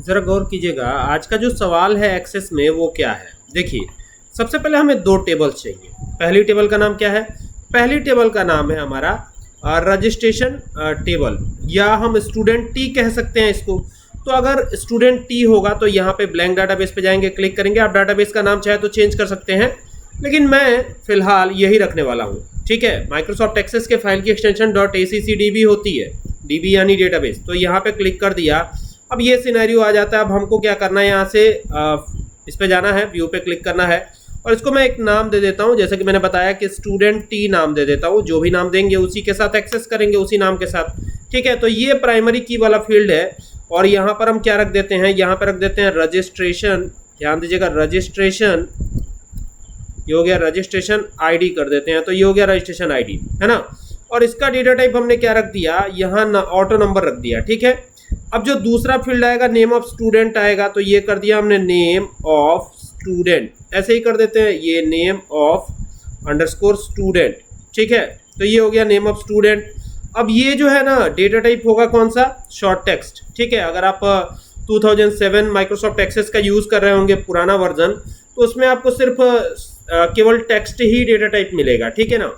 ज़रा गौर कीजिएगा, आज का जो सवाल है एक्सेस में वो क्या है। देखिए, सबसे पहले हमें दो टेबल्स चाहिए। पहली टेबल का नाम क्या है? पहली टेबल का नाम है हमारा रजिस्ट्रेशन टेबल, या हम स्टूडेंट टी कह सकते हैं इसको। तो अगर स्टूडेंट टी होगा तो यहाँ पे ब्लैंक डाटाबेस पे जाएंगे, क्लिक करेंगे। आप डाटाबेस का नाम चाहे तो चेंज कर सकते हैं, लेकिन मैं फिलहाल यही रखने वाला हूँ। ठीक है, माइक्रोसॉफ्ट एक्सेस के फाइल की एक्सटेंशन .accdb होती है, डीबी यानी डेटाबेस। तो यहाँ पे क्लिक कर दिया, अब ये सिनेरियो आ जाता है। अब हमको क्या करना है, यहाँ से इस पे जाना है, व्यू पे क्लिक करना है और इसको मैं एक नाम दे देता हूँ। जैसे कि मैंने बताया कि स्टूडेंट टी नाम दे देता हूँ। जो भी नाम देंगे उसी के साथ एक्सेस करेंगे, उसी नाम के साथ। ठीक है, तो ये प्राइमरी की वाला फील्ड है और यहाँ पर हम क्या रख देते हैं, यहाँ पर रख देते हैं रजिस्ट्रेशन। ध्यान दीजिएगा, रजिस्ट्रेशन, ये हो गया रजिस्ट्रेशन आईडी कर देते हैं। तो ये हो गया रजिस्ट्रेशन आईडी, है ना। और इसका डेटा टाइप हमने क्या रख दिया, यहाँ ऑटो नंबर रख दिया। ठीक है, अब जो दूसरा फील्ड आएगा नेम ऑफ स्टूडेंट आएगा, तो ये कर दिया हमने नेम ऑफ स्टूडेंट। ऐसे ही कर देते हैं, ये नेम ऑफ अंडरस्कोर स्टूडेंट। ठीक है, तो ये हो गया नेम ऑफ स्टूडेंट। अब ये जो है ना डेटा टाइप होगा कौन सा, शॉर्ट टेक्स्ट। ठीक है, अगर आप 2007 माइक्रोसॉफ्ट एक्सेस का यूज कर रहे होंगे, पुराना वर्जन, तो उसमें आपको सिर्फ केवल टेक्स्ट ही डेटा टाइप मिलेगा। ठीक है ना।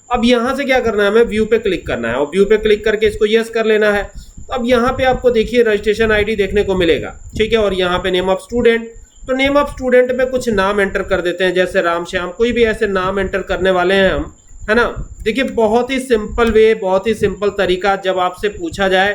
अब यहाँ से क्या करना है, हमें व्यू पे क्लिक करना है और व्यू पे क्लिक करके इसको यस कर लेना है। तो अब यहाँ पे आपको देखिए रजिस्ट्रेशन आईडी देखने को मिलेगा। ठीक है, और यहाँ पे नेम ऑफ स्टूडेंट। तो नेम ऑफ स्टूडेंट में कुछ नाम एंटर कर देते हैं, जैसे राम श्याम, कोई भी ऐसे नाम एंटर करने वाले हैं हम, है ना। देखिए, बहुत ही सिंपल वे, बहुत ही सिंपल तरीका। जब आपसे पूछा जाए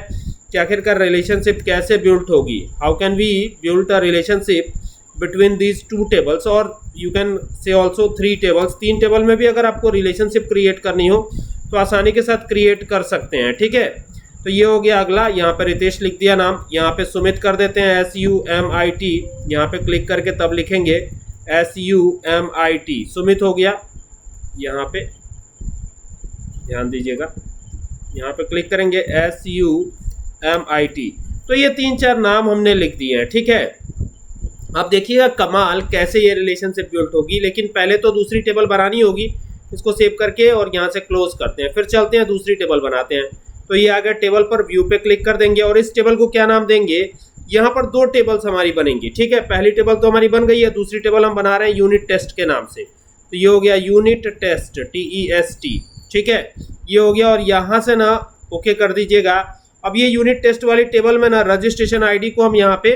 कि आखिरकार रिलेशनशिप कैसे बिल्ड होगी, how can we build a relationship between these two tables, और you can say also 3 tables, 3 table में भी अगर आपको रिलेशनशिप क्रिएट करनी हो तो आसानी के साथ क्रिएट कर सकते हैं। ठीक है, तो ये हो गया अगला। यहाँ पे रितेश लिख दिया नाम, यहाँ पे सुमित कर देते हैं SUMIT। यहाँ पे क्लिक करके तब लिखेंगे SUMIT, सुमित हो गया। यहाँ पे ध्यान दीजिएगा, यहाँ पे क्लिक करेंगे SUMIT। तो ये 3-4 नाम हमने लिख दिए हैं। ठीक है, अब देखिएगा कमाल कैसे ये रिलेशनशिप बिल्ड होगी। लेकिन पहले तो दूसरी टेबल बनानी होगी, इसको सेव करके और यहाँ से क्लोज करते हैं, फिर चलते हैं दूसरी टेबल बनाते हैं। तो ये आ गया टेबल पर, व्यू पे क्लिक कर देंगे और इस टेबल को क्या नाम देंगे, यहाँ पर 2 टेबल्स हमारी बनेंगी। ठीक है, पहली टेबल तो हमारी बन गई है, दूसरी टेबल हम बना रहे हैं यूनिट टेस्ट के नाम से। तो ये हो गया यूनिट टेस्ट, TEST। ठीक है, ये हो गया और यहाँ से ना ओके कर दीजिएगा। अब ये यूनिट टेस्ट वाली टेबल में ना रजिस्ट्रेशन आईडी को हम यहाँ पे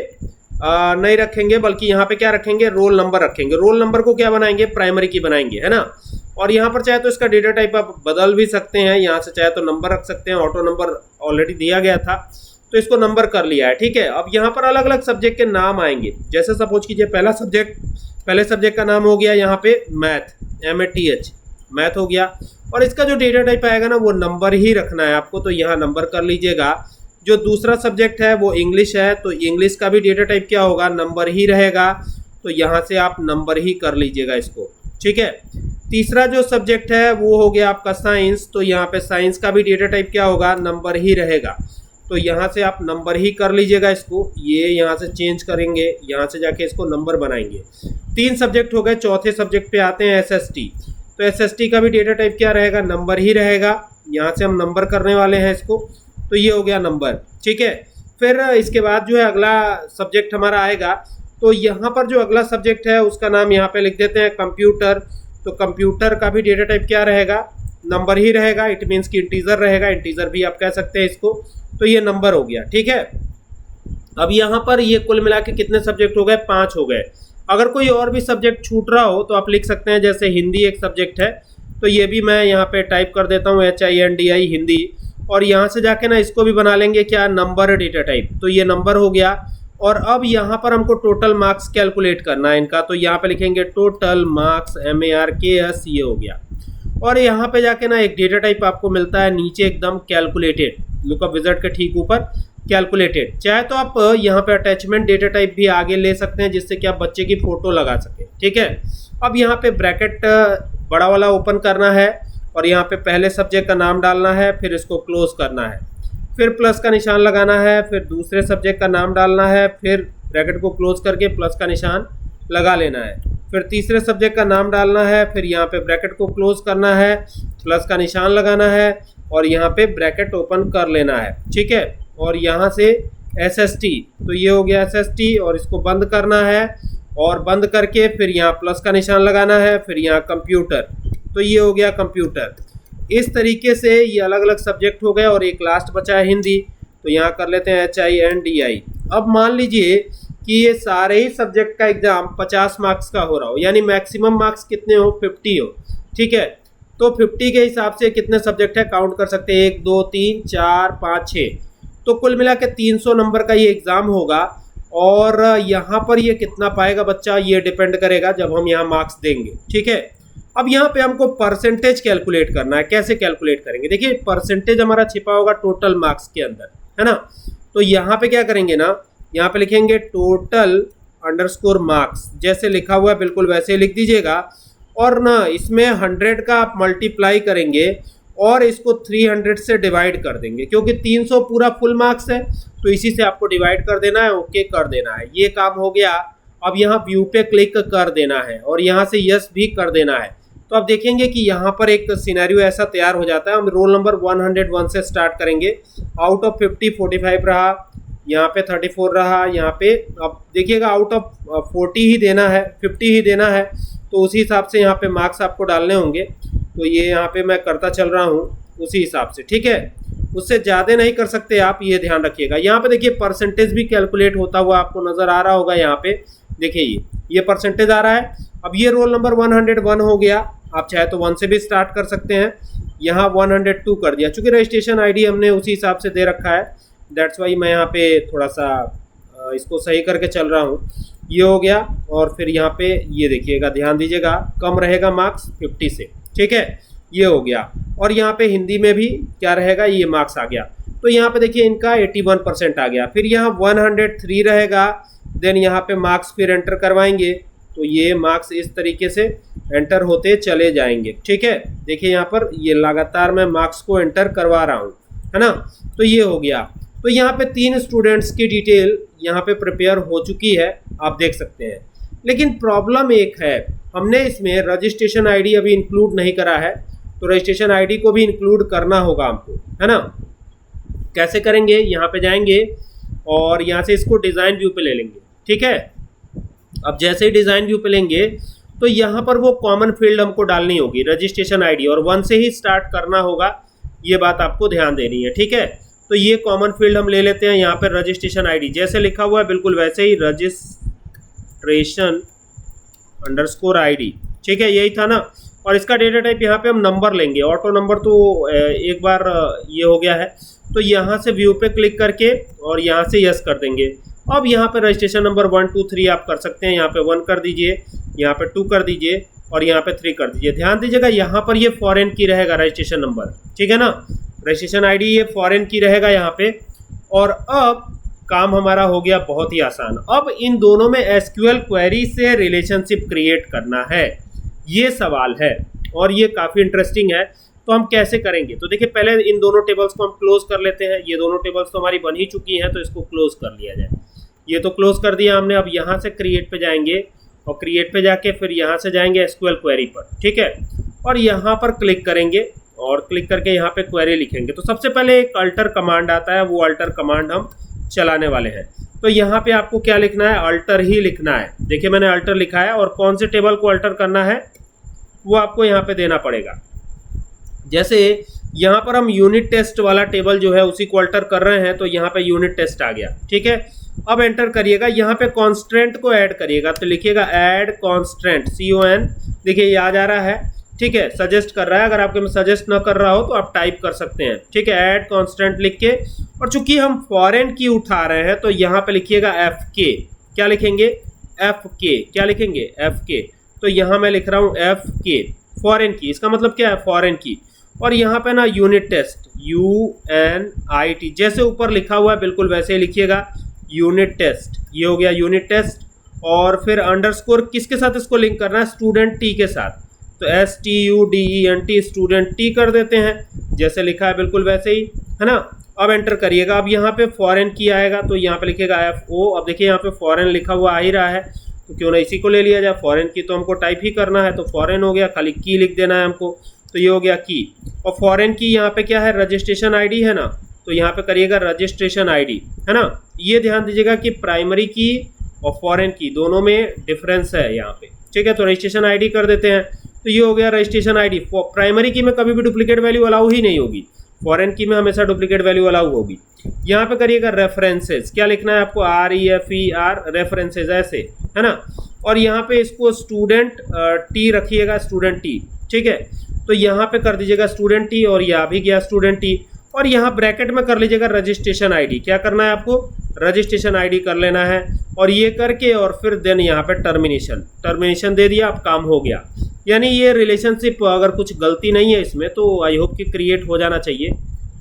नहीं रखेंगे, बल्कि यहाँ पे क्या रखेंगे, रोल नंबर रखेंगे। रोल नंबर को क्या बनाएंगे, प्राइमरी की बनाएंगे, है ना। और यहाँ पर चाहे तो इसका डेटा टाइप आप बदल भी सकते हैं, यहाँ से चाहे तो नंबर रख सकते हैं। ऑटो नंबर ऑलरेडी दिया गया था तो इसको नंबर कर लिया है। ठीक है, अब यहाँ पर अलग अलग सब्जेक्ट के नाम आएंगे। जैसे सपोज कीजिए पहले सब्जेक्ट का नाम हो गया यहाँ पे मैथ, MATH, मैथ हो गया। और इसका जो डेटा टाइप आएगा ना वो नंबर ही रखना है आपको, तो यहाँ नंबर कर लीजिएगा। जो दूसरा सब्जेक्ट है वो इंग्लिश है, तो इंग्लिश का भी डेटा टाइप क्या होगा, नंबर ही रहेगा। तो यहाँ से आप नंबर ही कर लीजिएगा इसको। ठीक है, तीसरा जो सब्जेक्ट है वो हो गया आपका साइंस, तो यहाँ पे साइंस का भी डेटा टाइप क्या होगा, नंबर ही रहेगा। तो यहाँ से आप नंबर ही कर लीजिएगा इसको। ये यहाँ से चेंज करेंगे, यहाँ से जाके इसको नंबर बनाएंगे। 3 सब्जेक्ट हो गए। चौथे सब्जेक्ट पे आते हैं SST। तो SST का भी डेटा टाइप क्या रहेगा, नंबर ही रहेगा। यहाँ से हम नंबर करने वाले हैं इसको, तो ये हो गया नंबर। ठीक है, फिर इसके बाद जो है अगला सब्जेक्ट हमारा आएगा। तो यहाँ पर जो अगला सब्जेक्ट है उसका नाम यहाँ पे लिख देते हैं कंप्यूटर। तो कंप्यूटर का भी डेटा टाइप क्या रहेगा, नंबर ही रहेगा। इट मीन्स कि इंटीजर रहेगा, इंटीजर भी आप कह सकते हैं इसको। तो ये नंबर हो गया। ठीक है, अब यहाँ पर ये कुल मिला के कितने सब्जेक्ट हो गए, 5 हो गए। अगर कोई और भी सब्जेक्ट छूट रहा हो तो आप लिख सकते हैं, जैसे हिंदी एक सब्जेक्ट है, तो ये भी मैं यहाँ पे टाइप कर देता हूँ HINDI हिंदी। और यहाँ से जाके ना इसको भी बना लेंगे क्या, नंबर डेटा टाइप। तो ये नंबर हो गया। और अब यहाँ पर हमको टोटल मार्क्स कैलकुलेट करना है इनका, तो यहाँ पे लिखेंगे टोटल मार्क्स, MARKS, ये हो गया। और यहाँ पे जाके ना एक डेटा टाइप आपको मिलता है नीचे एकदम, कैलकुलेटेड, लुकअप विजार्ड के ठीक ऊपर कैलकुलेटेड। चाहे तो आप यहाँ पे अटैचमेंट डेटा टाइप भी आगे ले सकते हैं, जिससे कि आप बच्चे की फोटो लगा सके। ठीक है, अब यहाँ पे ब्रैकेट बड़ा वाला ओपन करना है और यहाँ पे पहले सब्जेक्ट का नाम डालना है, फिर इसको क्लोज करना है, फिर प्लस का निशान लगाना है, फिर दूसरे सब्जेक्ट का नाम डालना है, फिर ब्रैकेट को क्लोज करके प्लस का निशान लगा लेना है, फिर तीसरे सब्जेक्ट का नाम डालना है, फिर यहाँ पे ब्रैकेट को क्लोज करना है, प्लस का निशान लगाना है और यहाँ पे ब्रैकेट ओपन कर लेना है। ठीक है, और यहाँ से SST, तो ये हो गया SST और इसको बंद करना है और बंद करके फिर यहाँ प्लस का निशान लगाना है, फिर यहाँ कंप्यूटर, तो ये हो गया कंप्यूटर। इस तरीके से ये अलग अलग सब्जेक्ट हो गए और एक लास्ट बचा है हिंदी, तो यहाँ कर लेते हैं HINDI। अब मान लीजिए कि ये सारे ही सब्जेक्ट का एग्जाम 50 मार्क्स का हो रहा हो, यानी मैक्सिमम मार्क्स कितने हो, 50 हो, ठीक है। तो 50 के हिसाब से कितने सब्जेक्ट है काउंट कर सकते हैं, 1 2 3 4 5 6, तो कुल मिला के 300 नंबर का ये एग्ज़ाम होगा। और यहाँ पर ये कितना पाएगा बच्चा, ये डिपेंड करेगा जब हम यहाँ मार्क्स देंगे, ठीक है। अब यहाँ पे हमको परसेंटेज कैलकुलेट करना है। कैसे कैलकुलेट करेंगे, देखिए परसेंटेज हमारा छिपा होगा टोटल मार्क्स के अंदर, है ना। तो यहाँ पे क्या करेंगे ना, यहाँ पे लिखेंगे टोटल अंडरस्कोर मार्क्स, जैसे लिखा हुआ है बिल्कुल वैसे लिख दीजिएगा। और ना इसमें 100 का आप मल्टीप्लाई करेंगे और इसको 300 से डिवाइड कर देंगे, क्योंकि 300 पूरा फुल मार्क्स है, तो इसी से आपको डिवाइड कर देना है, ओके कर देना है, ये काम हो गया। अब यहाँ व्यू पे क्लिक कर देना है और यहाँ से यस भी कर देना है। तो आप देखेंगे कि यहाँ पर एक सिनेरियो ऐसा तैयार हो जाता है। हम रोल नंबर 101 से स्टार्ट करेंगे। आउट ऑफ 50 45 रहा, यहाँ पे 34 रहा, यहाँ पे अब देखिएगा आउट ऑफ 40 ही देना है, 50 ही देना है, तो उसी हिसाब से यहाँ पे मार्क्स आपको डालने होंगे। तो ये यहाँ पे मैं करता चल रहा हूँ उसी हिसाब से, ठीक है। उससे ज़्यादा नहीं कर सकते आप, ये ध्यान रखिएगा। यहाँ पे देखिए परसेंटेज भी कैलकुलेट होता हुआ आपको नज़र आ रहा होगा। यहाँ पे देखिए ये परसेंटेज आ रहा है। अब ये रोल नंबर 101 हो गया, आप चाहे तो 1 से भी स्टार्ट कर सकते हैं। यहाँ 102 कर दिया, चूँकि रजिस्ट्रेशन ID हमने उसी हिसाब से दे रखा है, दैट्स वाई मैं यहाँ पे थोड़ा सा इसको सही करके चल रहा हूँ। ये हो गया और फिर यहाँ पे ये देखिएगा, ध्यान दीजिएगा, कम रहेगा मार्क्स 50 से, ठीक है। ये हो गया। और यहाँ पे हिंदी में भी क्या रहेगा, ये मार्क्स आ गया। तो यहाँ पे देखिए इनका 81% आ गया। फिर यहाँ 103 रहेगा, देन यहाँ पे मार्क्स फिर एंटर करवाएंगे, तो ये मार्क्स इस तरीके से एंटर होते चले जाएंगे, ठीक है। देखिए यहाँ पर ये लगातार मैं मार्क्स को एंटर करवा रहा हूँ, है ना। तो ये हो गया। तो यहाँ पे 3 स्टूडेंट्स की डिटेल यहाँ पे प्रिपेयर हो चुकी है, आप देख सकते हैं। लेकिन प्रॉब्लम एक है, हमने इसमें रजिस्ट्रेशन ID अभी इंक्लूड नहीं करा है, तो रजिस्ट्रेशन ID को भी इंक्लूड करना होगा हमको, है ना। कैसे करेंगे, यहाँ पे जाएंगे और यहाँ से इसको डिज़ाइन व्यू पे ले लेंगे, ठीक है। अब जैसे ही डिज़ाइन व्यू पे लेंगे तो यहाँ पर वो कॉमन फील्ड हमको डालनी होगी, रजिस्ट्रेशन ID, और 1 से ही स्टार्ट करना होगा, ये बात आपको ध्यान देनी है, ठीक है। तो ये कॉमन फील्ड हम ले लेते हैं। यहाँ पर रजिस्ट्रेशन ID जैसे लिखा हुआ है बिल्कुल वैसे ही, रजिस्ट्रेशन _ID, ठीक है, यही था ना। और इसका डेटा टाइप यहाँ पे हम नंबर लेंगे, ऑटो नंबर तो एक बार ये हो गया है। तो यहाँ से व्यू पे क्लिक करके और यहाँ से यस कर देंगे। अब यहाँ पे रजिस्ट्रेशन नंबर 1 2 3 आप कर सकते हैं। यहाँ पे 1 कर दीजिए, यहाँ पे 2 कर दीजिए और यहाँ पे 3 कर दीजिए। ध्यान दीजिएगा यहाँ पर ये फॉरेन की रहेगा रजिस्ट्रेशन नंबर, ठीक है ना। रजिस्ट्रेशन ID ये फॉरेन की रहेगा यहाँ पे। और अब काम हमारा हो गया बहुत ही आसान। अब इन दोनों में SQL क्वेरी से रिलेशनशिप क्रिएट करना है, ये सवाल है और ये काफ़ी इंटरेस्टिंग है। तो हम कैसे करेंगे, तो देखिए पहले इन दोनों टेबल्स को हम क्लोज कर लेते हैं। ये दोनों टेबल्स तो हमारी बन ही चुकी हैं, तो इसको क्लोज कर लिया जाए। ये तो क्लोज कर दिया हमने। अब यहाँ से क्रिएट पे जाएंगे और क्रिएट पे जाके फिर यहाँ से जाएंगे SQL क्वेरी पर, ठीक है। और यहाँ पर क्लिक करेंगे और क्लिक करके यहाँ पे क्वेरी लिखेंगे। तो सबसे पहले एक अल्टर कमांड आता है, वो अल्टर कमांड हम चलाने वाले हैं। तो यहाँ पे आपको क्या लिखना है, अल्टर ही लिखना है। देखिए मैंने अल्टर लिखा है और कौन से टेबल को अल्टर करना है वो आपको यहाँ पे देना पड़ेगा। जैसे यहाँ पर हम यूनिट टेस्ट वाला टेबल जो है उसी को अल्टर कर रहे हैं, तो यहाँ पे यूनिट टेस्ट आ गया, ठीक है। अब एंटर करिएगा, यहाँ पे कॉन्स्टेंट को ऐड करिएगा, तो लिखिएगा ऐड कॉन्स्टेंट, CON, देखिए ये आ जा रहा है, ठीक है। सजेस्ट कर रहा है, अगर आपके में सजेस्ट ना कर रहा हो तो आप टाइप कर सकते हैं, ठीक है। ऐड कॉन्स्टेंट लिख के, और चूंकि हम फॉरेन की उठा रहे हैं तो यहाँ पे लिखिएगा FK, क्या लिखेंगे, FK, क्या लिखेंगे, FK। तो यहाँ मैं लिख रहा हूँ FK, फॉरेन की, इसका मतलब क्या है, फॉरेन की। और यहाँ पे ना यूनिट टेस्ट, UNIT, जैसे ऊपर लिखा हुआ है बिल्कुल वैसे ही लिखिएगा, यूनिट टेस्ट, ये हो गया यूनिट टेस्ट। और फिर अंडरस्कोर किसके साथ इसको लिंक करना है, स्टूडेंट T के साथ, तो STUDENT, स्टूडेंट T कर देते हैं, जैसे लिखा है बिल्कुल वैसे ही, है ना। अब एंटर करिएगा। अब यहाँ पे फॉरेन की आएगा तो यहाँ पे लिखेगा FO। अब देखिए यहाँ पे फॉरेन लिखा हुआ आ ही रहा है, तो क्यों ना इसी को ले लिया जाए। फॉरेन की तो हमको टाइप ही करना है, तो फॉरेन हो गया, खाली की लिख देना है हमको, तो ये हो गया की। और फॉरेन की यहाँ पे क्या है, रजिस्ट्रेशन ID है ना, तो यहाँ पे करिएगा रजिस्ट्रेशन आईडी, है ना। ये ध्यान दीजिएगा कि प्राइमरी की और फॉरेन की दोनों में डिफरेंस है यहाँ पे, ठीक है। तो रजिस्ट्रेशन आईडी कर देते हैं, तो ये हो गया रजिस्ट्रेशन आईडी। प्राइमरी की में कभी भी डुप्लीकेट वैल्यू अलाउ ही नहीं होगी, फॉरेन की में हमेशा डुप्लीकेट वैल्यू अलाउ होगी। यहाँ पे करिएगा रेफरेंसेस, क्या लिखना है आपको, REFER रेफरेंसेस, ऐसे, है ना। और यहाँ पे इसको स्टूडेंट टी रखिएगा, स्टूडेंट टी, ठीक है। तो यहाँ पे कर दीजिएगा स्टूडेंट टी, और यह भी गया स्टूडेंट टी, और यहाँ ब्रैकेट में कर लीजिएगा रजिस्ट्रेशन आईडी। क्या करना है आपको, रजिस्ट्रेशन आईडी कर लेना है, और ये करके और फिर देन यहाँ पे टर्मिनेशन दे दिया, अब काम हो गया। यानी ये रिलेशनशिप अगर कुछ गलती नहीं है इसमें तो आई होप कि क्रिएट हो जाना चाहिए।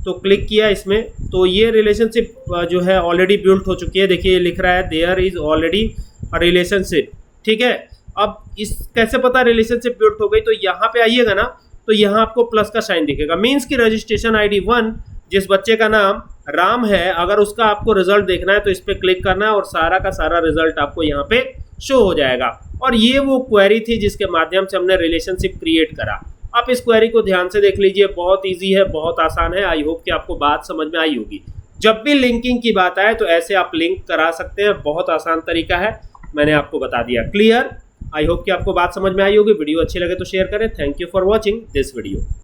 तो क्लिक किया इसमें, तो ये रिलेशनशिप जो है ऑलरेडी बिल्ट हो चुकी है। देखिए लिख रहा है there is already a relationship, ठीक है। अब इस कैसे पता रिलेशनशिप बिल्ट हो गई, तो यहाँ पे आइएगा ना, तो यहाँ आपको प्लस का साइन दिखेगा, मीन्स की रजिस्ट्रेशन आईडी 1 जिस बच्चे का नाम राम है, अगर उसका आपको रिजल्ट देखना है तो इस पर क्लिक करना है और सारा का सारा रिजल्ट आपको यहाँ पे शो हो जाएगा। और ये वो क्वेरी थी जिसके माध्यम से हमने रिलेशनशिप क्रिएट करा। आप इस क्वेरी को ध्यान से देख लीजिए, बहुत इजी है, बहुत आसान है। आई होप कि आपको बात समझ में आई होगी। जब भी लिंकिंग की बात आए तो ऐसे आप लिंक करा सकते हैं, बहुत आसान तरीका है, मैंने आपको बता दिया। क्लियर? आई होप कि आपको बात समझ में आई होगी। वीडियो अच्छी लगे तो शेयर करें। Thank you for watching this video.